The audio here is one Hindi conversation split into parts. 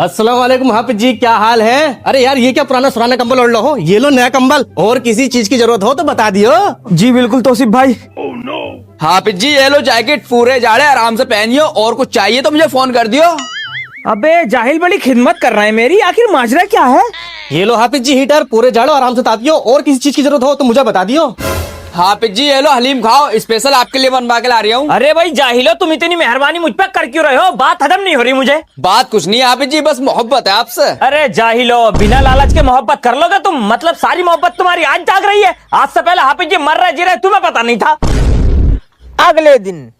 अस्सलाम वालेकुम हाफिज जी, क्या हाल है? अरे यार ये क्या पुराना कंबल ओढ़ लो हो, ये लो नया कंबल। और किसी चीज की जरूरत हो तो बता दियो। जी बिल्कुल तौसीफ भाई। हाफिज जी ये लो जैकेट, पूरे जाड़े आराम से पहनियो, और कुछ चाहिए तो मुझे फोन कर दियो। अबे जाहिल बड़ी खिदमत कर रहे हैं मेरी, आखिर माजरा क्या है? ये लो हाफिज जी हीटर, पूरे जाड़ो आराम से तापियो। और किसी चीज की जरूरत हो तो मुझे बता दियो। हाफिज जी ये लो हलीम खाओ, स्पेशल आपके लिए बनवा के ला रही हूँ। अरे भाई जाहिलो, तुम इतनी मेहरबानी मुझ पर कर क्यों रहे हो? बात हजम नहीं हो रही मुझे। बात कुछ नहीं हाफिज जी, बस मोहब्बत है आपसे। अरे जाहिलो, बिना लालच के मोहब्बत कर लोगे तुम? मतलब सारी मोहब्बत तुम्हारी आज जाग रही है? आज से पहले हाफिज जी मर रहे जी रहे तुम्हें पता नहीं था? अगले दिन।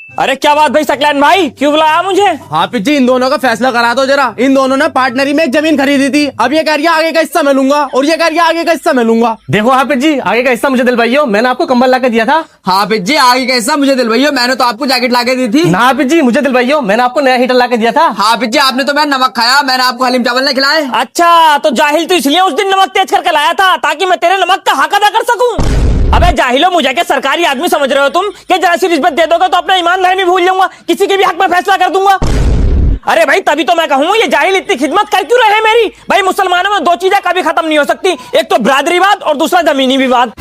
अरे क्या बात भाई सकलैन भाई, क्यों बुलाया मुझे? हाफिज जी इन दोनों का फैसला करा दो जरा। इन दोनों ने पार्टनरी में एक जमीन खरीदी थी, अब ये कह रही है आगे का हिस्सा मैं लूंगा, और ये कह रही है आगे का हिस्सा मैं लूंगा। देखो हाफिज जी, आगे का हिस्सा मुझे दिलवाइयो, मैंने आपको कंबल ला के दिया था। हाफिज जी आगे का हिस्सा मुझे दिलवाइयो, मैंने तो आपको जैकेट ला के दी थी। ना हाफिज जी मुझे दिलवाइयो, मैंने आपको नया हीटर ला के दिया था। हाफिज जी आपने तो मैं नमक खाया, मैंने आपको हलीम चावल नहीं खिलाए। अच्छा तो जाहिल तो इसलिए उस दिन नमक तेज करके लाया था ताकि मैं तेरे नमक का हक अदा कर सकूं। अबे जाहिलो, मुझे क्या सरकारी आदमी समझ रहे हो तुम कि जरा सी रिश्वत दे दोगे तो अपना ईमानदारी भी भूल जाऊंगा, किसी के भी हक में फैसला कर दूंगा? अरे भाई तभी तो मैं कहूँ ये जाहिल इतनी खिदमत कर क्यों रहे हैं मेरी? भाई मुसलमानों में दो चीजें कभी खत्म नहीं हो सकती, एक तो बिरादरीवाद और दूसरा जमीनी विवाद।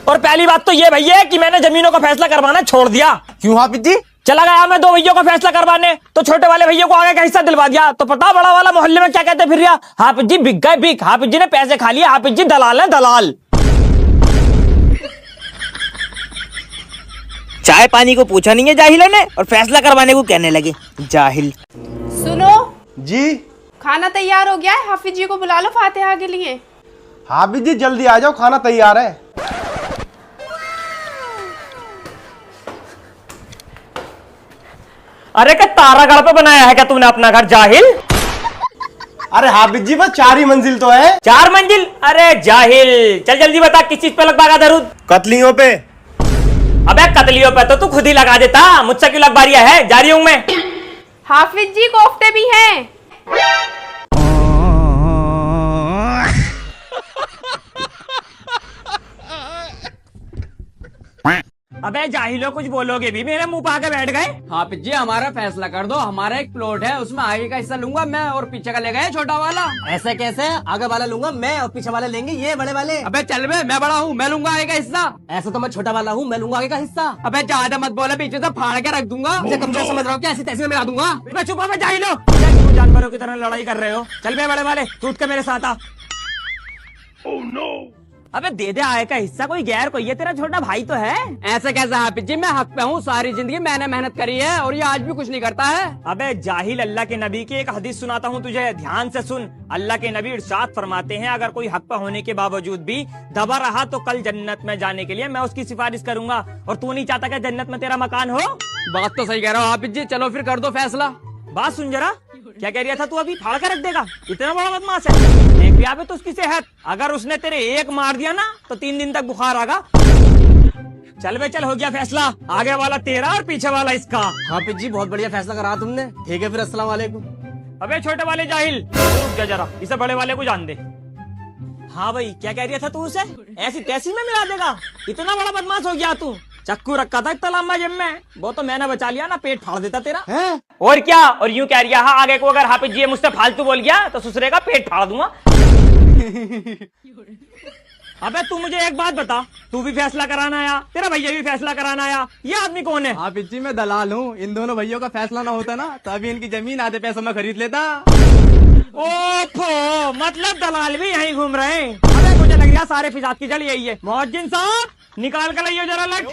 और पहली बात तो ये भैया कि मैंने जमीनों का फैसला करवाना छोड़ दिया। क्यों हाफिज जी? चला गया मैं दो भैया का फैसला करवाने, तो छोटे वाले भैया को आगे का हिस्सा दिलवा दिया, तो पता बड़ा वाला मोहल्ले में क्या कहते फिर रहा? हाफिज जी बिक गए बिक, हाफिज जी ने पैसे खा लिए, हाफिज जी दलाल है दलाल। चाय पानी को पूछा नहीं है जाहिलों ने और फैसला करवाने को कहने लगे जाहिल। सुनो जी खाना तैयार हो गया है, हाफिज जी को बुला लो फातिहा के लिए। हाफिज जी जल्दी आ जाओ, खाना तैयार है। अरे क्या तारागढ़ पे बनाया है क्या तुमने अपना घर जाहिल? अरे हाफिज जी बस 4 ही मंजिल तो है। 4 मंजिल? अरे जाहिल चल जल्दी बता किस चीज पे लगवाएगा दरूद? कतलियों पे। अबे कतलियों पे तो तू खुद ही लगा देता, मुझसे क्यों लगवा रही है? जा रही हूं मैं। हाफिज जी कोफ्ते भी हैं। अबे जाहिलो कुछ बोलोगे भी, मेरे मुंह पे आके बैठ गए। हाफिज जी हमारा फैसला कर दो, हमारा एक प्लॉट है, उसमें आगे का हिस्सा लूंगा मैं, और पीछे का ले गए छोटा वाला। ऐसे कैसे? आगे वाला लूंगा मैं और पीछे वाले लेंगे ये बड़े वाले। अबे चल बे, मैं बड़ा हूँ, मैं लूंगा आगे का हिस्सा। ऐसा तो मैं छोटा वाला हूँ, मैं लूंगा आगे का हिस्सा। अबे ज्यादा मत बोले, पीछे से फाड़ के रख दूंगा। मुझे कमजोर समझ रहा हूँ क्या? ऐसी तैसी में मिला दूंगा। मैं चुप मैं जाहिलो, तुम जानवरों की तरह लड़ाई कर रहे हो। चल बे बड़े वाले, टूट के मेरे साथ आ। अबे दे दे आए का हिस्सा, कोई गैर कोई है, तेरा छोटा भाई तो है। ऐसे कैसे हाफिज जी, मैं हक पे हूँ, सारी जिंदगी मैंने मेहनत करी है और ये आज भी कुछ नहीं करता है। अबे जाहिल, अल्लाह के नबी की एक हदीस सुनाता हूँ तुझे, ध्यान से सुन। अल्लाह के नबी इरशाद फरमाते हैं, अगर कोई हक पे होने के बावजूद भी दबा रहा तो कल जन्नत में जाने के लिए मैं उसकी सिफारिश करूंगा। और तू नहीं चाहता कि जन्नत में तेरा मकान हो? बात तो सही कह रहा हूँ हाफिज जी, चलो फिर कर दो फैसला। बात सुन जरा, क्या कह रहा था तू? अभी फाड़ कर रख देगा? इतना बड़ा बदमाश है। देख लिया तो उसकी सेहत, अगर उसने तेरे एक मार दिया ना तो 3 दिन तक बुखार आगा। चल बे चल, हो गया फैसला, आगे वाला तेरा और पीछे वाला इसका। हाफिज जी बहुत बढ़िया फैसला करा तुमने। ठीक है फिर, अस्सलाम वालेकुम। अबे छोटे वाले जाहिल, रुक जा जरा, इसे बड़े वाले को जान दे। हाँ भाई क्या कह रहा था तू? उसे ऐसी तैसी में मिला देगा? इतना बड़ा बदमाश हो गया तू। चक्कू रखा था तलाम्बा जिम में, वो तो मैंने बचा लिया ना, पेट फाड़ देता तेरा है? और क्या? और यूं कह रहा है आगे को अगर हाफिज जी मुझसे फालतू बोल गया तो ससुरे का पेट फाड़ दूंगा। अबे तू मुझे एक बात बता, तू भी फैसला कराना आया, तेरा भैया भी फैसला कराना आया, ये आदमी कौन है? हाफिज जी मैं दलाल हूँ, इन दोनों भैया का फैसला ना होता ना तो अभी इनकी जमीन आधे पैसों में खरीद लेता। ओफो, मतलब दलाल भी यहीं घूम रहे हैं। अबे मुझे लग रहा सारे फिजात की जड़ यही है। मुअज्जिन साहब निकाल कर लाइए जरा लग।